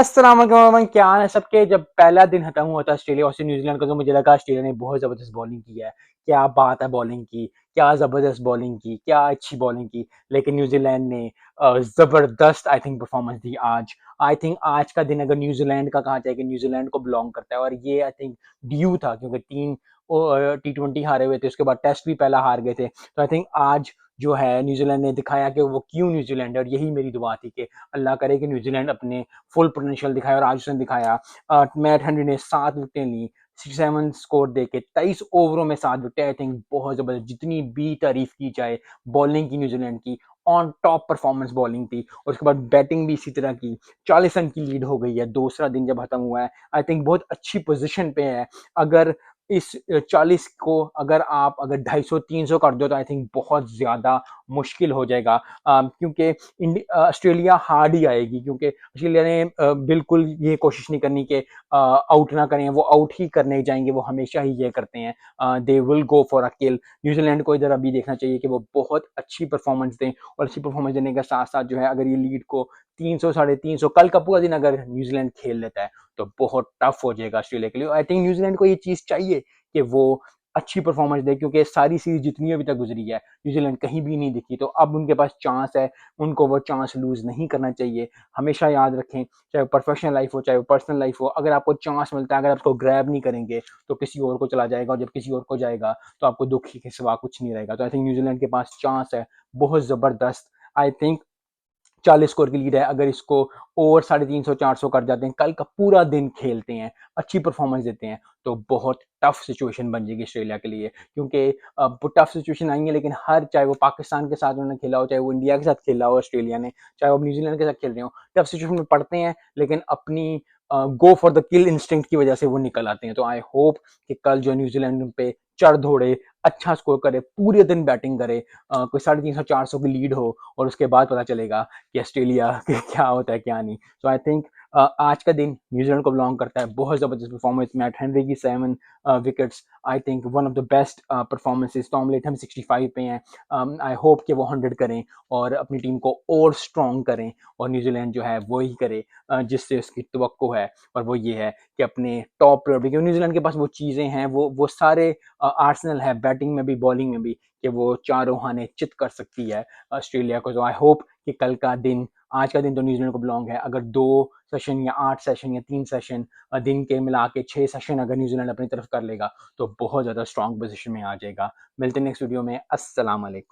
अस्सलाम वालेकुम, क्या हाल है सबके। जब पहला दिन खत्म हुआ था ऑस्ट्रेलिया और न्यूजीलैंड का, तो मुझे लगा ऑस्ट्रेलिया ने बहुत ज़बरदस्त बॉलिंग की है। क्या बात है बॉलिंग की, क्या ज़बरदस्त बॉलिंग की, क्या अच्छी बॉलिंग की। लेकिन न्यूजीलैंड ने ज़बरदस्त आई थिंक परफॉर्मेंस दी आज। आई थिंक आज का दिन अगर न्यूजीलैंड का कहा जाए कि न्यूजीलैंड को बिलोंग करता है, और ये आई थिंक ड्यू था क्योंकि 3 T20 हारे हुए थे, उसके बाद टेस्ट भी पहला हार गए थे। तो आई थिंक आज जो है न्यूजीलैंड ने दिखाया कि वो क्यों न्यूजीलैंड है, और यही मेरी दुआ थी कि अल्लाह करे कि न्यूजीलैंड अपने फुल पोटेंशियल दिखाया, और आज उसने दिखाया। मैट हेनरी ने 7 विकेटें ली, 67 स्कोर देके 23 ओवरों में 7 विकेटें। आई थिंक बहुत जबरदस्त, जितनी भी तारीफ की जाए बॉलिंग की न्यूजीलैंड की, ऑन टॉप परफॉर्मेंस बॉलिंग थी। और उसके बाद बैटिंग भी इसी तरह की। 40 रन की लीड हो गई है, दूसरा दिन जब खत्म हुआ है। आई थिंक बहुत अच्छी पोजीशन पे है। अगर इस 40 को अगर आप 250-300 कर दो, तो आई थिंक बहुत ज्यादा मुश्किल हो जाएगा। क्योंकि ऑस्ट्रेलिया हार्ड ही आएगी, क्योंकि ऑस्ट्रेलिया ने बिल्कुल ये कोशिश नहीं करनी कि आउट ना करें, वो आउट ही करने जाएंगे, वो हमेशा ही ये करते हैं। They will go for a kill. New Zealand को इधर अभी देखना चाहिए कि वो बहुत अच्छी परफॉर्मेंस दें, और अच्छी परफॉर्मेंस देने के साथ साथ जो है, अगर ये लीड को 300 350, कल का पूरा दिन अगर न्यूजीलैंड खेल लेता है, तो बहुत टफ हो जाएगा ऑस्ट्रेलिया के लिए। आई थिंक न्यूजीलैंड को ये चीज चाहिए कि वो अच्छी परफॉर्मेंस दे, क्योंकि सारी सीरीज जितनी अभी तक गुजरी है, न्यूजीलैंड कहीं भी नहीं दिखी। तो अब उनके पास चांस है, उनको वो चांस लूज नहीं करना चाहिए। हमेशा याद रखें, चाहे वो प्रोफेशनल लाइफ हो, चाहे वो पर्सनल लाइफ हो, अगर आपको चांस मिलता है, अगर आपको ग्रैब नहीं करेंगे, तो किसी और को चला जाएगा, और जब किसी और को जाएगा, तो आपको दुख के सिवा कुछ नहीं रहेगा। तो आई थिंक न्यूजीलैंड के पास चांस है बहुत जबरदस्त। आई थिंक 40 स्कोर की लीड है, अगर इसको और 350-400 कर जाते हैं, कल का पूरा दिन खेलते हैं, अच्छी परफॉर्मेंस देते हैं, तो बहुत टफ सिचुएशन बन जाएगी ऑस्ट्रेलिया के लिए। क्योंकि टफ सिचुएशन आएंगे, लेकिन हर, चाहे वो पाकिस्तान के साथ उन्होंने खेला हो, चाहे वो इंडिया के साथ खेला हो ऑस्ट्रेलिया ने, चाहे वो न्यूजीलैंड के साथ खेल रहे हो, टफ सिचुएशन में पड़ते हैं, लेकिन अपनी go for the kill instinct की वजह से वो निकल आते हैं। तो आई होप कि कल जो न्यूजीलैंड पे चढ़ दौड़े, अच्छा स्कोर करे, पूरे दिन बैटिंग करे, कोई 350-400 की लीड हो, और उसके बाद पता चलेगा कि ऑस्ट्रेलिया क्या होता है क्या नहीं। सो आई थिंक आज का दिन न्यूजीलैंड को बिलोंग करता है। बहुत जबरदस्त परफॉर्मेंस, मैट हेनरी की 7 wickets, I think one of the best performances. Tom Latham 65 पे हैं। आई होप कि वो 100 करें और अपनी टीम को और स्ट्रॉन्ग करें, और न्यूजीलैंड जो है वो ही करे जिससे उसकी तवक्को है, और वो ये है कि अपने टॉप प्रायोरिटी, क्योंकि न्यूजीलैंड के पास वो चीज़ें हैं, वो सारे आर्सेनल है, बैटिंग में भी बॉलिंग में भी, कि वो चारों खाने चित कर सकती है ऑस्ट्रेलिया को। तो आई होप कि कल का दिन, आज का दिन तो न्यूजीलैंड को बिलोंग है। अगर 2 सेशन या 8 सेशन या 3 सेशन दिन के मिला के 6 सेशन अगर न्यूजीलैंड अपनी तरफ कर लेगा, तो बहुत ज़्यादा स्ट्रॉन्ग पोजीशन में आ जाएगा। मिलते हैं नेक्स्ट वीडियो में। अस्सलाम वालेकुम।